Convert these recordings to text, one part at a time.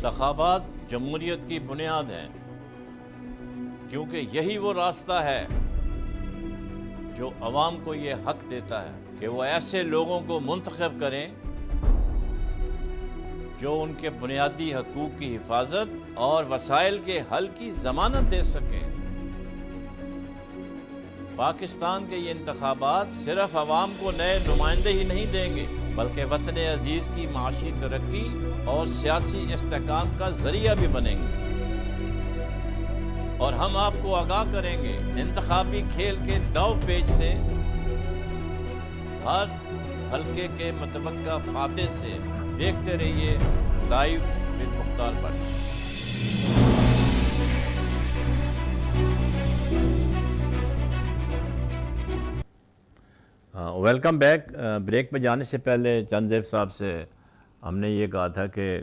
انتخابات جمہوریت کی بنیاد ہیں، کیونکہ یہی وہ راستہ ہے جو عوام کو یہ حق دیتا ہے کہ وہ ایسے لوگوں کو منتخب کریں جو ان کے بنیادی حقوق کی حفاظت اور وسائل کے حل کی ضمانت دے سکیں۔ پاکستان کے یہ انتخابات صرف عوام کو نئے نمائندے ہی نہیں دیں گے، بلکہ وطن عزیز کی معاشی ترقی اور سیاسی استحکام کا ذریعہ بھی بنیں گے۔ اور ہم آپ کو آگاہ کریں گے انتخابی کھیل کے داؤ پیچ سے، ہر حلقے کے متوقع فاتح سے۔ دیکھتے رہیے live with Mukhtar but. Welcome back. Break پہ جانے سے پہلے چند زیب صاحب سے ہم نے یہ کہا تھا کہ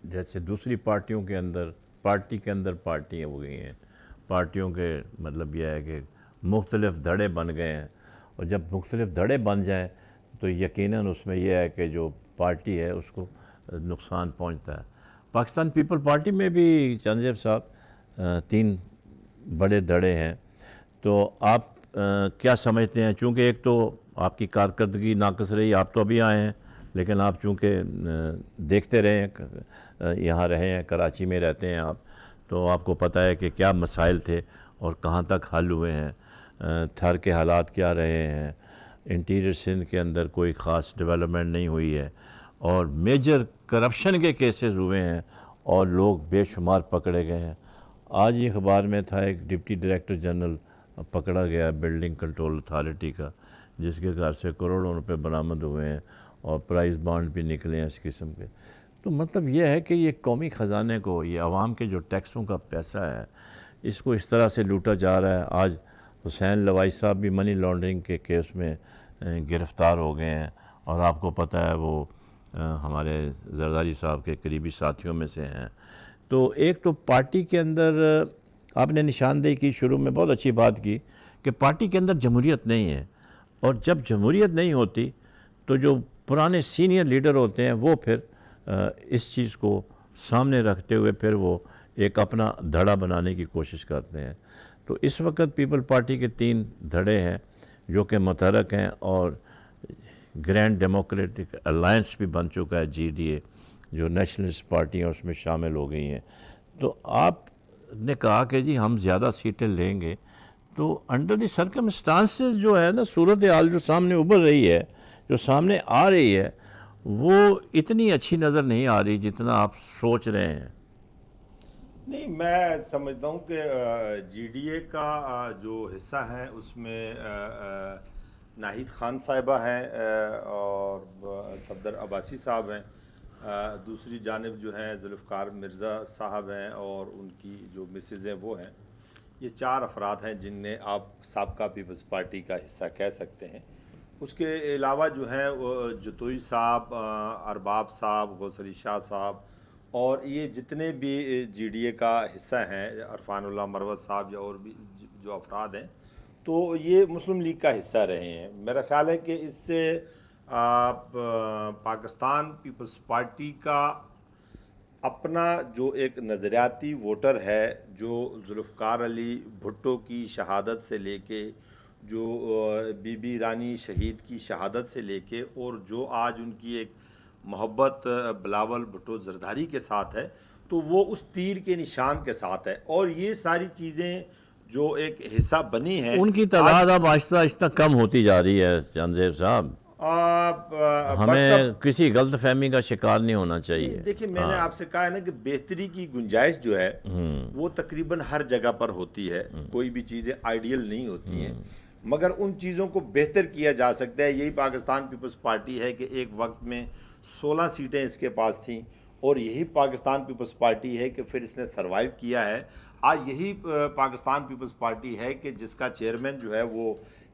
جیسے دوسری پارٹیوں کے اندر پارٹیاں ہو گئی ہیں، پارٹیوں کے مطلب یہ ہے کہ مختلف دھڑے بن گئے ہیں، اور جب مختلف دھڑے بن جائیں تو یقیناً اس میں یہ ہے کہ جو پارٹی ہے اس کو نقصان پہنچتا ہے۔ پاکستان پیپل پارٹی میں بھی چند زیب صاحب 3 بڑے دھڑے ہیں، تو آپ کیا سمجھتے ہیں؟ چونکہ ایک تو آپ کی کارکردگی ناقص رہی، آپ تو ابھی آئے ہیں، لیکن آپ چونکہ دیکھتے رہے ہیں، یہاں رہے ہیں، کراچی میں رہتے ہیں آپ، تو آپ کو پتہ ہے کہ کیا مسائل تھے اور کہاں تک حل ہوئے ہیں، تھر کے حالات کیا رہے ہیں، انٹیریئر سندھ کے اندر کوئی خاص ڈیولپمنٹ نہیں ہوئی ہے، اور میجر کرپشن کے کیسز ہوئے ہیں اور لوگ بے شمار پکڑے گئے ہیں۔ آج یہ اخبار میں تھا ایک ڈپٹی ڈائریکٹر جنرل پکڑا گیا بلڈنگ کنٹرول اتھارٹی کا، جس کے گھر سے کروڑوں روپے برآمد ہوئے ہیں اور پرائز بانڈ بھی نکلے ہیں اس قسم کے۔ تو مطلب یہ ہے کہ یہ قومی خزانے کو، یہ عوام کے جو ٹیکسوں کا پیسہ ہے، اس کو اس طرح سے لوٹا جا رہا ہے۔ آج حسین لوائی صاحب بھی منی لانڈرنگ کے کیس میں گرفتار ہو گئے ہیں، اور آپ کو پتہ ہے وہ ہمارے زرداری صاحب کے قریبی ساتھیوں میں سے ہیں۔ تو ایک تو پارٹی کے اندر آپ نے نشاندہی کی، شروع میں بہت اچھی بات کی کہ پارٹی کے اندر جمہوریت نہیں ہے، اور جب جمہوریت نہیں ہوتی تو جو پرانے سینئر لیڈر ہوتے ہیں وہ پھر اس چیز کو سامنے رکھتے ہوئے پھر وہ ایک اپنا دھڑا بنانے کی کوشش کرتے ہیں۔ تو اس وقت پیپل پارٹی کے 3 دھڑے ہیں جو کہ متحرک ہیں، اور گرینڈ ڈیموکریٹک الائنس بھی بن چکا ہے، GDA، جو نیشنلسٹ پارٹیاں اس میں شامل ہو گئی ہیں۔ تو آپ نے کہا کہ جی ہم زیادہ سیٹیں لیں گے، تو انڈر دی سرکمسٹانسز جو ہے نا، صورتحال جو سامنے ابھر رہی ہے، جو سامنے آ رہی ہے، وہ اتنی اچھی نظر نہیں آ رہی جتنا آپ سوچ رہے ہیں۔ نہیں، میں سمجھتا ہوں کہ GDA کا جو حصہ ہے اس میں ناہید خان صاحبہ ہیں اور صفدر عباسی صاحب ہیں، دوسری جانب جو ہیں ذوالفقار مرزا صاحب ہیں اور ان کی جو مسز ہیں وہ ہیں۔ یہ 4 افراد ہیں جن نے آپ سابقہ پیپلز پارٹی کا حصہ کہہ سکتے ہیں۔ اس کے علاوہ جو ہیں جتوئی صاحب، ارباب صاحب، غوث علی شاہ صاحب، اور یہ جتنے بھی GDA کا حصہ ہیں، عرفان اللہ مروت صاحب یا اور بھی جو افراد ہیں، تو یہ مسلم لیگ کا حصہ رہے ہیں۔ میرا خیال ہے کہ اس سے پاکستان پیپلز پارٹی کا اپنا جو ایک نظریاتی ووٹر ہے، جو ذوالفقار علی بھٹو کی شہادت سے لے کے، جو بی بی رانی شہید کی شہادت سے لے کے، اور جو آج ان کی ایک محبت بلاول بھٹو زرداری کے ساتھ ہے، تو وہ اس تیر کے نشان کے ساتھ ہے۔ اور یہ ساری چیزیں جو ایک حصہ بنی ہیں، ان کی تعداد اب آہستہ آہستہ کم ہوتی جا رہی ہے چند زیب صاحب، ہمیں کسی غلط فہمی کا شکار نہیں ہونا چاہیے۔ دیکھیں، میں نے آپ سے کہا ہے نا کہ بہتری کی گنجائش جو ہے وہ تقریباً ہر جگہ پر ہوتی ہے، کوئی بھی چیزیں آئیڈیل نہیں ہوتی ہیں، مگر ان چیزوں کو بہتر کیا جا سکتا ہے۔ یہی پاکستان پیپلز پارٹی ہے کہ ایک وقت میں 16 سیٹیں اس کے پاس تھیں، اور یہی پاکستان پیپلز پارٹی ہے کہ پھر اس نے سروائیو کیا ہے۔ آج یہی پاکستان پیپلز پارٹی ہے کہ جس کا چیئرمین جو ہے وہ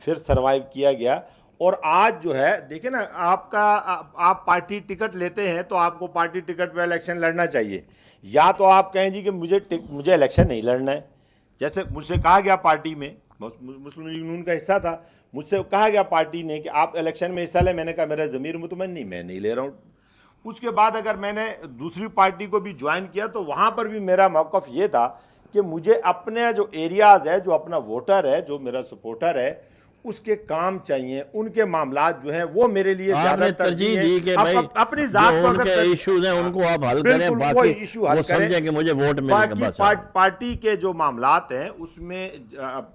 پھر سروائیو کیا گیا. اور آج جو ہے دیکھیں نا, آپ پارٹی ٹکٹ لیتے ہیں تو آپ کو پارٹی ٹکٹ پہ الیکشن لڑنا چاہیے, یا تو آپ کہیں جی کہ مجھے الیکشن نہیں لڑنا ہے. جیسے مجھ سے کہا گیا پارٹی میں, مسلم لیگ نون کا حصہ تھا, مجھ سے کہا گیا پارٹی نے کہ آپ الیکشن میں حصہ لیں. میں نے کہا میرا ضمیر مطمئن نہیں, میں نہیں لے رہا ہوں. اس کے بعد اگر میں نے دوسری پارٹی کو بھی جوائن کیا تو وہاں پر بھی میرا موقف یہ تھا کہ مجھے اپنے جو ایریاز ہے, جو اپنا ووٹر ہے, جو میرا سپورٹر ہے, اس کے کام چاہیے, ان کے معاملات جو ہیں وہ میرے لیے زیادہ ترجیح دی کہ ہیں. اپنی ذات کو اگر ایشوز ہیں ان کو آپ حل کریں, بالکل باقی وہی ایشو حل وہ کریں. سمجھیں کہ مجھے ووٹ ملے گا بس. پارٹی کے جو معاملات ہیں اس میں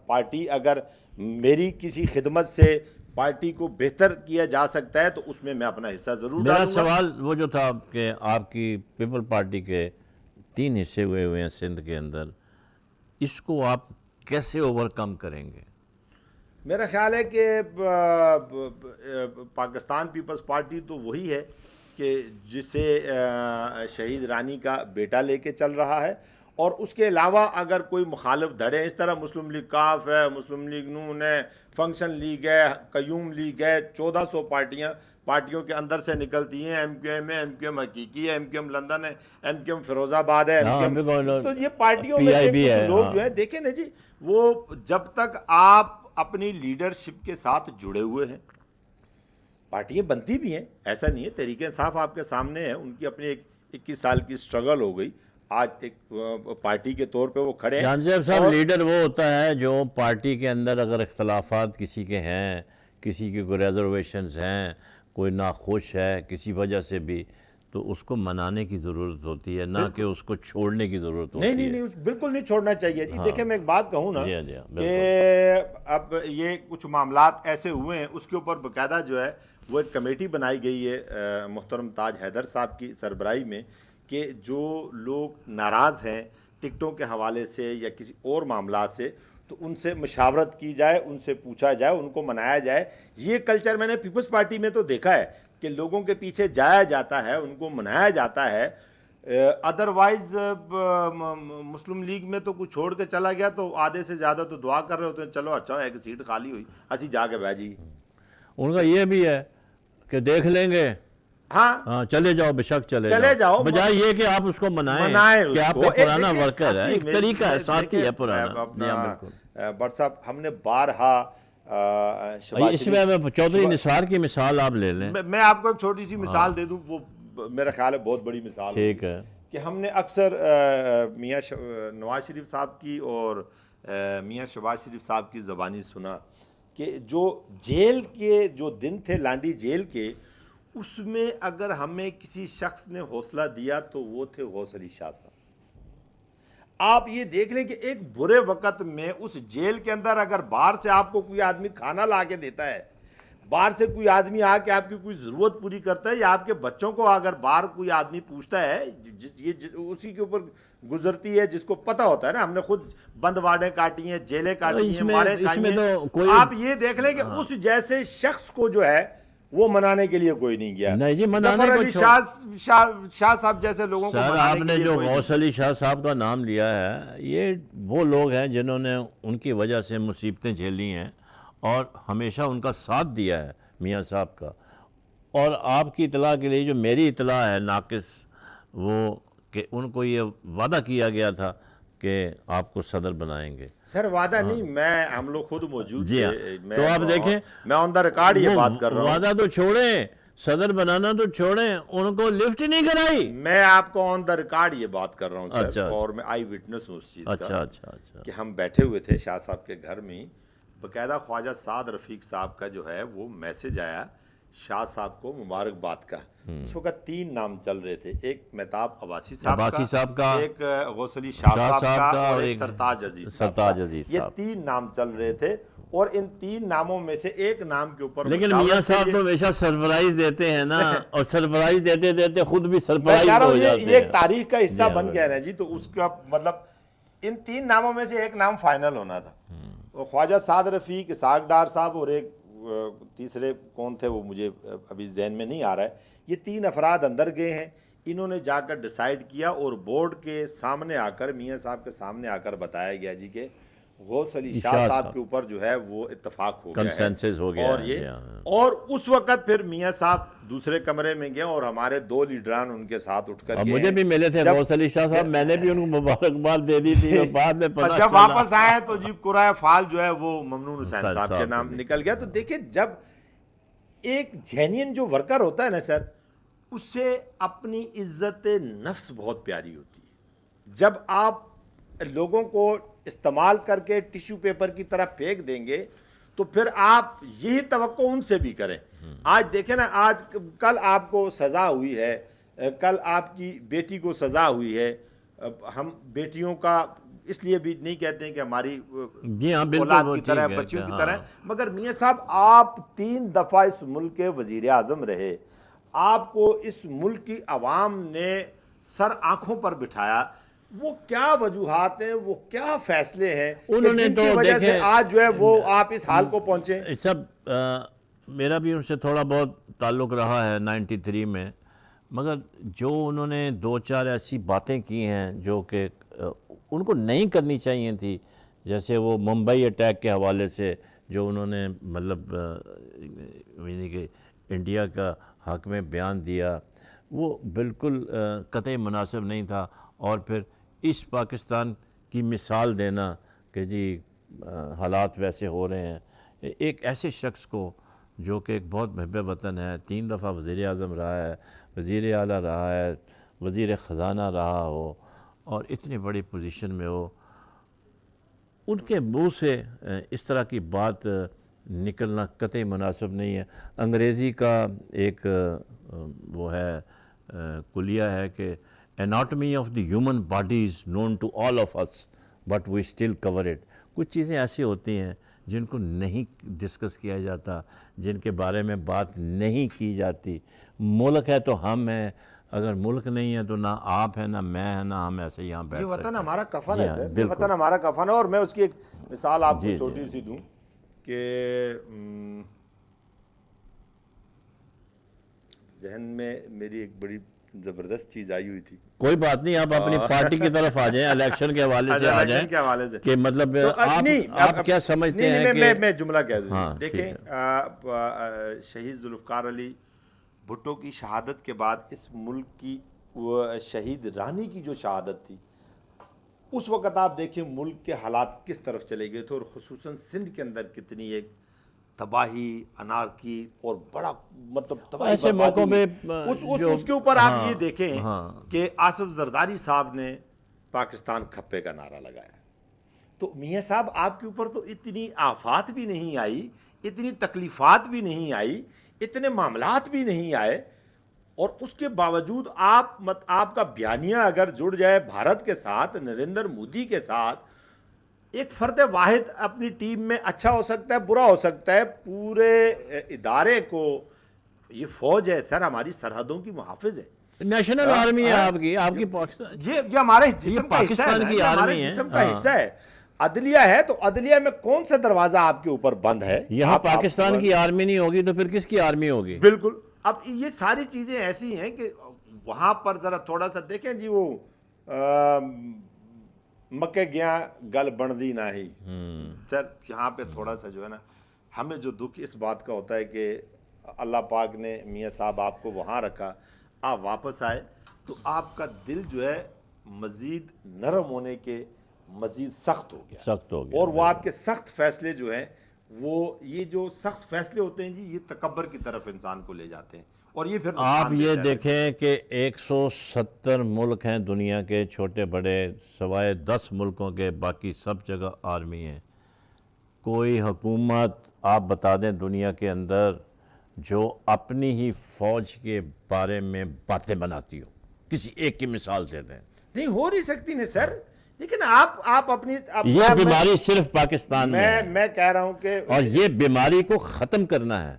پارٹی اگر میری کسی خدمت سے پارٹی کو بہتر کیا جا سکتا ہے تو اس میں اپنا حصہ ضرور میرا ڈالوں گا. سوال وہ جو تھا کہ آپ کی پیپل پارٹی کے 3 حصے ہوئے ہیں سندھ کے اندر, اس کو آپ کیسے اوور کم کریں گے؟ میرا خیال ہے کہ پاکستان پیپلز پارٹی تو وہی ہے کہ جسے شہید رانی کا بیٹا لے کے چل رہا ہے, اور اس کے علاوہ اگر کوئی مخالف دھڑے, اس طرح مسلم لیگ کاف ہے, مسلم لیگ نون ہے, فنکشن لیگ ہے, قیوم لیگ ہے, 1400 پارٹیوں کے اندر سے نکلتی ہیں. ایم کیو ایم ہے, ایم کیو ایم حقیقی ہے, ایم کیو ایم لندن ہے, ایم کیو ایم فیروز آباد ہے, تو یہ پارٹیوں میں سے کچھ لوگ جو ہیں دیکھیں نا جی, وہ جب تک آپ اپنی لیڈرشپ کے ساتھ جڑے ہوئے ہیں, پارٹیاں بنتی بھی ہیں, ایسا نہیں ہے. تحریک انصاف آپ کے سامنے ہے, ان کی اپنی 21 سال کی سٹرگل ہو گئی, آج ایک پارٹی کے طور پہ وہ کھڑے ہیں. جان صاحب لیڈر وہ ہوتا ہے جو پارٹی کے اندر اگر اختلافات کسی کے ہیں, کسی کی کوئی ریزرویشنز ہیں, کوئی ناخوش ہے کسی وجہ سے بھی, تو اس کو منانے کی ضرورت ہوتی ہے, نہ کہ اس کو چھوڑنے کی ضرورت ہوتی ہے. نہیں, بالکل نہیں چھوڑنا چاہیے. دیکھیں میں ایک بات کہوں نا کہ اب یہ کچھ معاملات ایسے ہوئے ہیں, اس کے اوپر باقاعدہ جو ہے وہ ایک کمیٹی بنائی گئی ہے محترم تاج حیدر صاحب کی سربراہی میں, کہ جو لوگ ناراض ہیں ٹکٹوں کے حوالے سے یا کسی اور معاملات سے, تو ان سے مشاورت کی جائے, ان سے پوچھا جائے, ان کو منایا جائے. یہ کلچر میں نے پیپلز پارٹی میں تو دیکھا ہے کہ لوگوں کے پیچھے جایا جاتا ہے, ان کو منایا جاتا ہے. ادروائز مسلم لیگ میں تو کچھ چھوڑ کے چلا گیا تو آدھے سے زیادہ تو دعا کر رہے ہوتے ہیں, چلو اچھا ایک سیٹ خالی ہوئی, اسی جا کے بھائی جی. ان کا یہ بھی ہے کہ دیکھ لیں گے, ہاں چلے جاؤ, بے شک چلے جاؤ, بجائے یہ کہ آپ اس کو منائیں کہ آپ کا پرانا ورکر ہے, ایک طریقہ ہے, ساتھی ہے پرانا. بٹ صاحب ہم نے بارہا اس میں چودھری نثار کی مثال آپ لے لیں. میں آپ کو ایک چھوٹی سی مثال دے دوں, وہ میرا خیال ہے بہت بڑی مثال ٹھیک ہے, کہ ہم نے اکثر میاں نواز شریف صاحب کی اور میاں شہباز شریف صاحب کی زبانی سنا کہ جو جیل کے جو دن تھے لانڈی جیل کے, اس میں اگر ہمیں کسی شخص نے حوصلہ دیا تو وہ تھے غوث علی شاہ صاحب. آپ یہ دیکھ لیں کہ ایک برے وقت میں اس جیل کے اندر اگر باہر سے آپ کو کوئی آدمی کھانا لا کے دیتا ہے, باہر سے کوئی آدمی آ کے آپ کی کوئی ضرورت پوری کرتا ہے, یا آپ کے بچوں کو اگر باہر کوئی آدمی پوچھتا ہے, اسی کے اوپر گزرتی ہے جس کو پتہ ہوتا ہے نا, ہم نے خود بند وارڈیں کاٹی ہیں, جیلیں کاٹی ہیں, مارے کھائی ہیں. آپ یہ دیکھ لیں کہ اس جیسے شخص کو جو ہے وہ منانے کے لیے کوئی نہیں گیا. ظفر علی شاہ صاحب جیسے لوگوں کو آپ نے جو غوث علی شاہ صاحب کا نام لیا ہے, یہ وہ لوگ ہیں جنہوں نے ان کی وجہ سے مصیبتیں جھیلی ہیں اور ہمیشہ ان کا ساتھ دیا ہے میاں صاحب کا. اور آپ کی اطلاع کے لیے جو میری اطلاع ہے ناقص, وہ کہ ان کو یہ وعدہ کیا گیا تھا کہ آپ کو صدر بنائیں گے. سر وعدہ نہیں, ہم لوگ خود موجود جی ہاں, تو آپ دیکھیں میں آن دا ریکارڈ یہ بات کر رہا ہوں. وعدہ تو چھوڑیں, صدر بنانا تو چھوڑیں, ان کو لفٹ نہیں کرائی. میں آپ کو آن دا ریکارڈ یہ بات کر رہا ہوں سر, اور میں آئی وٹنس ہوں اس چیز کا. اچھا کہ ہم بیٹھے ہوئے تھے شاہ صاحب کے گھر میں, باقاعدہ خواجہ سعد رفیق صاحب کا جو ہے وہ میسج آیا شاہ صاحب کو مبارکباد کا. اس وقت 3 نام چل رہے تھے, ایک مہتاب عباسی صاحب کا, ایک غوث علی شاہ صاحب کا, اور ایک سرتاج عزیز صاحب. یہ 3 نام چل رہے تھے, اور ان 3 ناموں میں سے ایک نام کے اوپر لیکن میاں صاحب تو ہمیشہ سرپرائز دیتے ہیں نا, اور سرپرائز دیتے دیتے خود بھی سرپرائز ہو جاتے ہیں. یہ ایک تاریخ کا حصہ بن گیا نا جی, تو اس کا مطلب ان 3 ناموں میں سے ایک نام فائنل ہونا تھا. خواجہ سعد رفیق, اسحاق ڈار صاحب, اور ایک تیسرے کون تھے وہ مجھے ابھی ذہن میں نہیں آ رہا ہے. یہ 3 افراد اندر گئے ہیں, انہوں نے جا کر ڈیسائیڈ کیا, اور بورڈ کے سامنے آ کر, میاں صاحب کے سامنے آ کر بتایا گیا جی کہ غوث علی شاہ صاحب کے اوپر جو ہے وہ اتفاق ہو گیا ہے کنسنسس ہو گیا اور ہے، یہ ہاں۔ اور اس وقت پھر میاں صاحب دوسرے کمرے میں گئے اور ہمارے 2 لیڈران ان کے ساتھ اٹھ کر اور گئے مجھے بھی ملے تھے جب غوث علی شاہ صاحب، میں نے بھی ان کو مبارکباد دے دی تھی، اور بعد میں اور پتہ جب چلا واپس آئے تو جی قرائے فال جو ہے وہ ممنون حسین حسین صاحب کے صاحب نام کو نکل گیا. تو دیکھیں جب ایک جینین جو ورکر ہوتا ہے نا سر، اس سے اپنی عزت نفس بہت پیاری ہوتی ہے. جب آپ لوگوں کو استعمال کر کے ٹیشو پیپر کی طرح پھینک دیں گے تو پھر آپ یہی توقع ان سے بھی کریں. آج دیکھیں نا، آج کل آپ کو سزا ہوئی ہے، کل آپ کی بیٹی کو سزا ہوئی ہے. ہم بیٹیوں کا اس لیے بھی نہیں کہتے ہیں کہ ہماری جی ہاں بالکل، اولاد وہ کی طرح ٹھیک ہے بچیوں کہ کی ہاں، طرح، مگر میاں صاحب آپ 3 دفعہ اس ملک کے وزیر اعظم رہے. آپ کو اس ملک کی عوام نے سر آنکھوں پر بٹھایا. وہ کیا وجوہات ہیں، وہ کیا فیصلے ہیں کہ انہوں نے جن تو کی وجہ سے دیکھیں آج جو ہے وہ آپ اس حال کو پہنچے؟ سب میرا بھی ان سے تھوڑا بہت تعلق رہا ہے 93 میں، مگر جو انہوں نے 2-4 ایسی باتیں کی ہیں جو کہ ان کو نہیں کرنی چاہیے تھی، جیسے وہ ممبئی اٹیک کے حوالے سے جو انہوں نے مطلب یعنی کہ انڈیا کا حق میں بیان دیا، وہ بالکل قطعی مناسب نہیں تھا. اور پھر اس پاکستان کی مثال دینا کہ جی حالات ویسے ہو رہے ہیں، ایک ایسے شخص کو جو کہ ایک بہت محب وطن ہے، 3 دفعہ وزیر اعظم رہا ہے، وزیر اعلیٰ رہا ہے، وزیر خزانہ رہا ہو اور اتنی بڑی پوزیشن میں ہو، ان کے منہ سے اس طرح کی بات نکلنا قطعی مناسب نہیں ہے. انگریزی کا ایک وہ ہے کلیہ ہے کہ anatomy of the human body is known to all of us but we still cover it. کچھ چیزیں ایسی ہوتی ہیں جن کو نہیں ڈسکس کیا جاتا، جن کے بارے میں بات نہیں کی جاتی. ملک ہے تو ہم ہیں، اگر ملک نہیں ہے تو نہ آپ ہیں نہ میں ہیں نہ ہم ایسے یہاں بیٹھ یہ سکتے ہیں. وطن ہمارا کفن جی ہے ہاں، سر، یہ بالکل. وطن ہمارا کفن ہے. اور میں اس کی ایک مثال آپ کو جی، چھوٹی سی دوں کہ ذہن میں میری ایک بڑی زبردست چیز آئی ہوئی تھی. کوئی بات نہیں، آپ اپنی پارٹی کی طرف آ جائیں، الیکشن کے حوالے سے آ الیکشن جائیں کے حوالے سے کہ مطلب تو آپ کیا سمجھتے ہیں کہ میں جملہ کہہ دوں. ہاں، دیکھیں شہید ذوالفقار علی بھٹو کی شہادت کے بعد اس ملک کی شہید رانی کی جو شہادت تھی، اس وقت آپ دیکھیں ملک کے حالات کس طرف چلے گئے تھے، اور خصوصاً سندھ کے اندر کتنی ایک تباہی، انارکی اور بڑا مطلب تباہی ایسے بربادی موقعوں پہ اس کے اوپر آپ ہاں، یہ دیکھیں ہاں. کہ آصف زرداری صاحب نے پاکستان کھپے کا نعرہ لگایا. تو میاں صاحب آپ کے اوپر تو اتنی آفات بھی نہیں آئی، اتنی تکلیفات بھی نہیں آئی، اتنے معاملات بھی نہیں آئے، اور اس کے باوجود آپ کا بیانیہ اگر جڑ جائے بھارت کے ساتھ، نریندر مودی کے ساتھ، ایک فرد واحد اپنی ٹیم میں اچھا ہو سکتا ہے، برا ہو سکتا ہے، پورے ادارے کو یہ فوج ہے سر، ہماری سرحدوں کی محافظ ہے. نیشنل آرمی ہے آپ کی پاکستان، یہ ہمارے جسم کا حصہ ہے پاکستان نا، کی یہ ہمارے آرمی ہے. جسم کا حصہ ہے. عدلیہ ہے تو عدلیہ میں کون سا دروازہ آپ کے اوپر بند ہے؟ یہاں پاکستان کی آرمی نہیں ہوگی تو پھر کس کی آرمی ہوگی؟ بالکل. اب یہ ساری چیزیں ایسی ہیں کہ وہاں پر ذرا تھوڑا سا دیکھیں جی، وہ مکے گیا گل بندی نہ ہی سر. یہاں پہ تھوڑا سا جو ہے نا، ہمیں جو دکھ اس بات کا ہوتا ہے کہ اللہ پاک نے میاں صاحب آپ کو وہاں رکھا، آپ واپس آئے تو آپ کا دل جو ہے مزید نرم ہونے کے مزید سخت ہو گیا. اور وہ آپ کے سخت فیصلے جو ہیں، وہ یہ جو سخت فیصلے ہوتے ہیں جی، یہ تکبر کی طرف انسان کو لے جاتے ہیں، اور یہ پھر آپ یہ دیکھیں کہ 170 ملک ہیں دنیا کے، چھوٹے بڑے، سوائے 10 ملکوں کے باقی سب جگہ آرمی ہیں. کوئی حکومت آپ بتا دیں دنیا کے اندر جو اپنی ہی فوج کے بارے میں باتیں بناتی ہو؟ کسی ایک کی مثال دے دیں. نہیں ہو نہیں سکتی نا سر. لیکن آپ اپنی یہ بیماری صرف پاکستان میں ہے، میں کہہ رہا ہوں کہ اور یہ بیماری کو ختم کرنا ہے.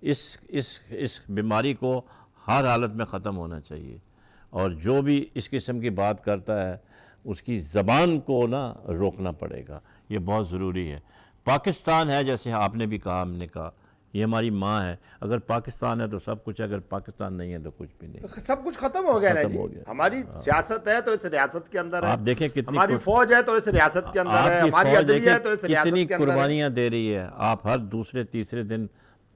اس بیماری کو ہر حالت میں ختم ہونا چاہیے، اور جو بھی اس قسم کی بات کرتا ہے اس کی زبان کو نا روکنا پڑے گا. یہ بہت ضروری ہے. پاکستان ہے، جیسے آپ نے بھی کہا، ہم نے کہا، یہ ہماری ماں ہے. اگر پاکستان ہے تو سب کچھ ہے, اگر پاکستان نہیں ہے تو کچھ بھی نہیں. سب کچھ ختم ہو گیا نا ختم جی. ہو گیا. ہماری سیاست ہے تو اس ریاست کے اندر ہے, آپ دیکھیں کتنی ہماری فوج ہے تو اس ریاست کے اندر ہے, آپ کی ہماری فوج عدلیہ دیکھیں ہے تو اس کتنی ریاست کے اندر ہے. قربانیاں دے رہی ہے. آپ ہر دوسرے تیسرے دن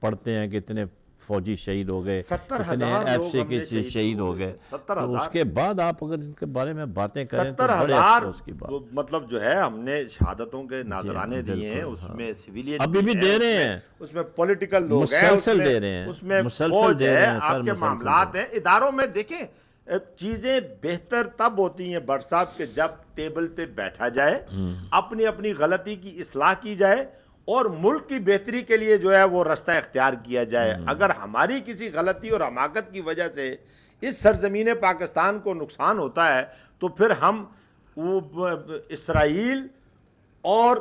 پڑھتے ہیں کہ اتنے فوجی شہید ہو گئے, 70,000 اتنے ایف لوگ سی ہم کے نے شہید ہو گئے. تو اس کے بعد آپ اگر ان کے بارے میں باتیں کریں تو بڑے 70,000 افسوس کی بات. مطلب جو ہے ہم نے شہادتوں کے جی نذرانے دیے ہیں, بالکل, اس ہاں. میں سویلین ابھی بھی دے رہے ہیں, اس میں پولیٹیکل لوگ ہیں, مسلسل دے رہے ہیں, اس میں مسلسل فوج دے ہے, رہے ہیں سر, آپ کے مسلسل دے معاملات ہیں. اداروں میں دیکھیں چیزیں بہتر تب ہوتی ہیں بٹ صاحب کہ جب ٹیبل پہ بیٹھا جائے, اپنی اپنی غلطی کی اصلاح کی جائے اور ملک کی بہتری کے لیے جو ہے وہ رستہ اختیار کیا جائے. اگر ہماری کسی غلطی اور حماقت کی وجہ سے اس سرزمین پاکستان کو نقصان ہوتا ہے تو پھر ہم اسرائیل اور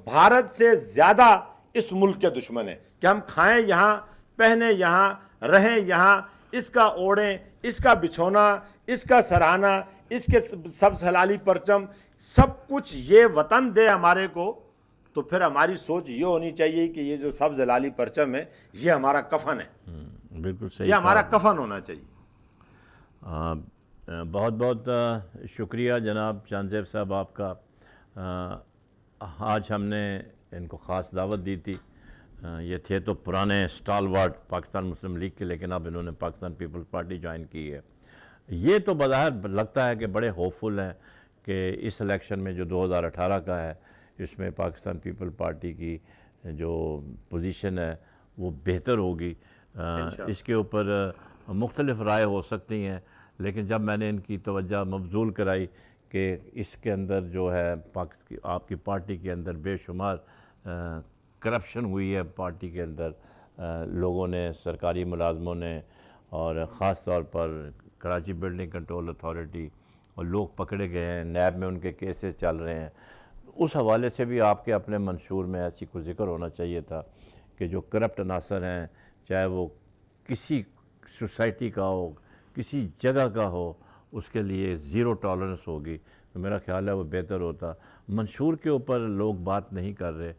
بھارت سے زیادہ اس ملک کے دشمن ہیں کہ ہم کھائیں یہاں, پہنے یہاں, رہیں یہاں, اس کا اوڑھیں, اس کا بچھونا, اس کا سرہانا, اس کے سبز ہلالی پرچم, سب کچھ یہ وطن دے ہمارے کو. تو پھر ہماری سوچ یہ ہونی چاہیے کہ یہ جو سبز ہلالی پرچم ہے یہ ہمارا کفن ہے, بالکل صحیح. یہ ہمارا کفن ہونا چاہیے. بہت بہت شکریہ جناب جان زیب صاحب آپ کا. آج ہم نے ان کو خاص دعوت دی تھی. یہ تھے تو پرانے اسٹالورٹ پاکستان مسلم لیگ کے, لیکن اب انہوں نے پاکستان پیپلز پارٹی جوائن کی ہے. یہ تو بظاہر لگتا ہے کہ بڑے ہوپ فل ہیں کہ اس الیکشن میں جو 2018 کا ہے اس میں پاکستان پیپل پارٹی کی جو پوزیشن ہے وہ بہتر ہوگی. اس کے اوپر مختلف رائے ہو سکتی ہیں, لیکن جب میں نے ان کی توجہ مبذول کرائی کہ اس کے اندر جو ہے آپ کی پارٹی کے اندر بے شمار کرپشن ہوئی ہے پارٹی کے اندر, لوگوں نے, سرکاری ملازموں نے, اور خاص طور پر کراچی بلڈنگ کنٹرول اتھارٹی, اور لوگ پکڑے گئے ہیں, نیب میں ان کے کیسز چل رہے ہیں. اس حوالے سے بھی آپ کے اپنے منشور میں ایسی کوئی ذکر ہونا چاہیے تھا کہ جو کرپٹ عناصر ہیں, چاہے وہ کسی سوسائٹی کا ہو, کسی جگہ کا ہو, اس کے لیے زیرو ٹالرنس ہوگی. تو میرا خیال ہے وہ بہتر ہوتا. منشور کے اوپر لوگ بات نہیں کر رہے,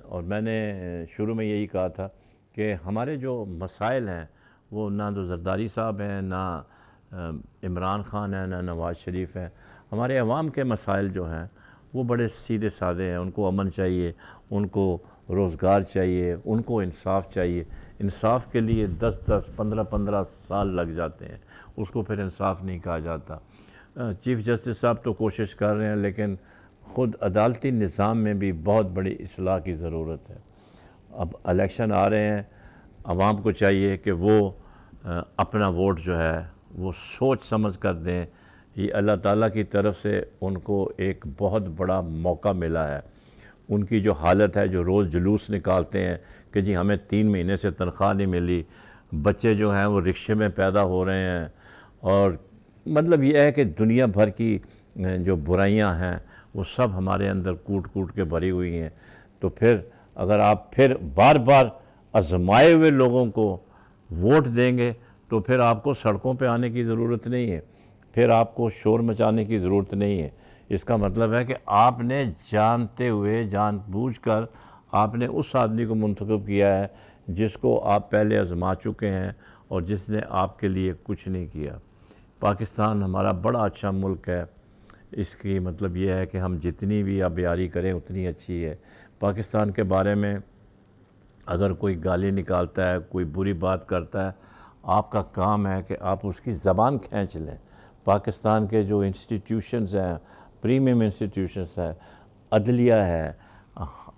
اور میں نے شروع میں یہی کہا تھا کہ ہمارے جو مسائل ہیں وہ نہ تو زرداری صاحب ہیں, نہ عمران خان ہیں, نہ نواز شریف ہیں. ہمارے عوام کے مسائل جو ہیں وہ بڑے سیدھے سادے ہیں. ان کو امن چاہیے, ان کو روزگار چاہیے, ان کو انصاف چاہیے. انصاف کے لیے 10-15 سال لگ جاتے ہیں, اس کو پھر انصاف نہیں کہا جاتا. چیف جسٹس صاحب تو کوشش کر رہے ہیں, لیکن خود عدالتی نظام میں بھی بہت بڑی اصلاح کی ضرورت ہے. اب الیکشن آ رہے ہیں, عوام کو چاہیے کہ وہ اپنا ووٹ جو ہے وہ سوچ سمجھ کر دیں. یہ اللہ تعالیٰ کی طرف سے ان کو ایک بہت بڑا موقع ملا ہے. ان کی جو حالت ہے, جو روز جلوس نکالتے ہیں کہ جی ہمیں 3 مہینے سے تنخواہ نہیں ملی, بچے جو ہیں وہ رکشے میں پیدا ہو رہے ہیں, اور مطلب یہ ہے کہ دنیا بھر کی جو برائیاں ہیں وہ سب ہمارے اندر کوٹ کوٹ کے بھری ہوئی ہیں. تو پھر اگر آپ پھر بار بار آزمائے ہوئے لوگوں کو ووٹ دیں گے تو پھر آپ کو سڑکوں پہ آنے کی ضرورت نہیں ہے, پھر آپ کو شور مچانے کی ضرورت نہیں ہے. اس کا مطلب ہے کہ آپ نے جانتے ہوئے, جان بوجھ کر آپ نے اس آدمی کو منتخب کیا ہے جس کو آپ پہلے آزما چکے ہیں اور جس نے آپ کے لیے کچھ نہیں کیا. پاکستان ہمارا بڑا اچھا ملک ہے. اس کی مطلب یہ ہے کہ ہم جتنی بھی آبیاری کریں اتنی اچھی ہے. پاکستان کے بارے میں اگر کوئی گالی نکالتا ہے, کوئی بری بات کرتا ہے, آپ کا کام ہے کہ آپ اس کی زبان کھینچ لیں. پاکستان کے جو انسٹیٹیوشنز ہیں, پریمیم انسٹیٹیوشنز ہیں, عدلیہ ہے,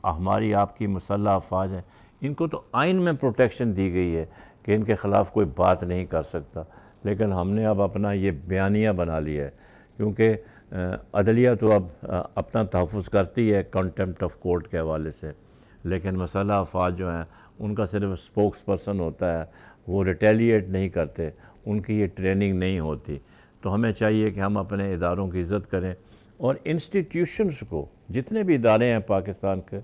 ہماری آپ کی مسلح افواج ہیں, ان کو تو آئین میں پروٹیکشن دی گئی ہے کہ ان کے خلاف کوئی بات نہیں کر سکتا. لیکن ہم نے اب اپنا یہ بیانیہ بنا لیا ہے, کیونکہ عدلیہ تو اب اپنا تحفظ کرتی ہے کنٹمپٹ آف کورٹ کے حوالے سے, لیکن مسلح افواج جو ہیں ان کا صرف اسپوکس پرسن ہوتا ہے, وہ ریٹیلیٹ نہیں کرتے, ان کی یہ ٹریننگ نہیں ہوتی. تو ہمیں چاہیے کہ ہم اپنے اداروں کی عزت کریں, اور انسٹیٹیوشنز کو, جتنے بھی ادارے ہیں پاکستان کے,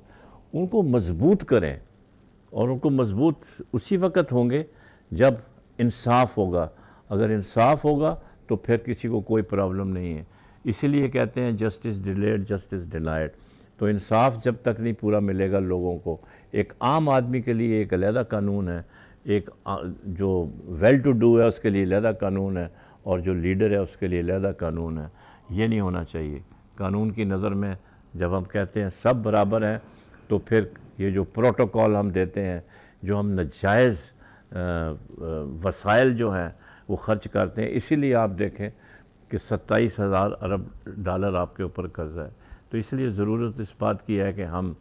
ان کو مضبوط کریں. اور ان کو مضبوط اسی وقت ہوں گے جب انصاف ہوگا. اگر انصاف ہوگا تو پھر کسی کو کوئی پرابلم نہیں ہے. اسی لیے کہتے ہیں جسٹس ڈیلیڈ جسٹس ڈینائڈ. تو انصاف جب تک نہیں پورا ملے گا لوگوں کو، ایک عام آدمی کے لیے ایک علیحدہ قانون ہے، ایک جو ویل ٹو ڈو ہے اس کے لیے علیحدہ قانون ہے، اور جو لیڈر ہے اس کے لیے علیحدہ قانون ہے. یہ نہیں ہونا چاہیے. قانون کی نظر میں جب ہم کہتے ہیں سب برابر ہیں، تو پھر یہ جو پروٹوکول ہم دیتے ہیں، جو ہم ناجائز وسائل جو ہیں وہ خرچ کرتے ہیں، اسی لیے آپ دیکھیں کہ 27,000 ارب ڈالر آپ کے اوپر قرضہ ہے. تو اس لیے ضرورت اس بات کی ہے کہ ہم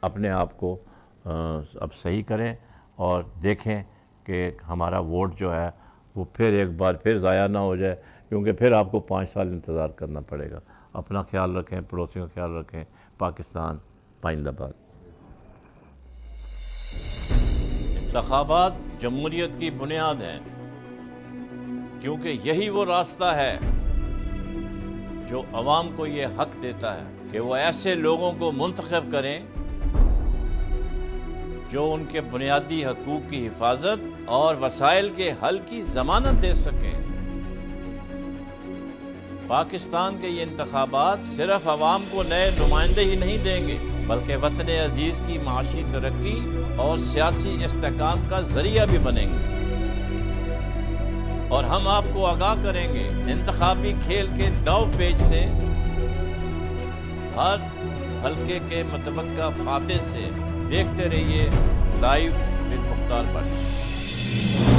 اپنے آپ کو اب صحیح کریں اور دیکھیں کہ ہمارا ووٹ جو ہے وہ پھر ایک بار پھر ضائع نہ ہو جائے، کیونکہ پھر آپ کو 5 سال انتظار کرنا پڑے گا. اپنا خیال رکھیں، پڑوسیوں کا خیال رکھیں. پاکستان پائندہ باد. انتخابات جمہوریت کی بنیاد ہیں، کیونکہ یہی وہ راستہ ہے جو عوام کو یہ حق دیتا ہے کہ وہ ایسے لوگوں کو منتخب کریں جو ان کے بنیادی حقوق کی حفاظت اور وسائل کے حل کی ضمانت دے سکیں. پاکستان کے یہ انتخابات صرف عوام کو نئے نمائندے ہی نہیں دیں گے، بلکہ وطن عزیز کی معاشی ترقی اور سیاسی استحکام کا ذریعہ بھی بنیں گے. اور ہم آپ کو آگاہ کریں گے انتخابی کھیل کے داؤ پیچ سے، ہر حلقے کے متوقع فاتح سے. دیکھتے رہیے لائیو ود مختار بٹ.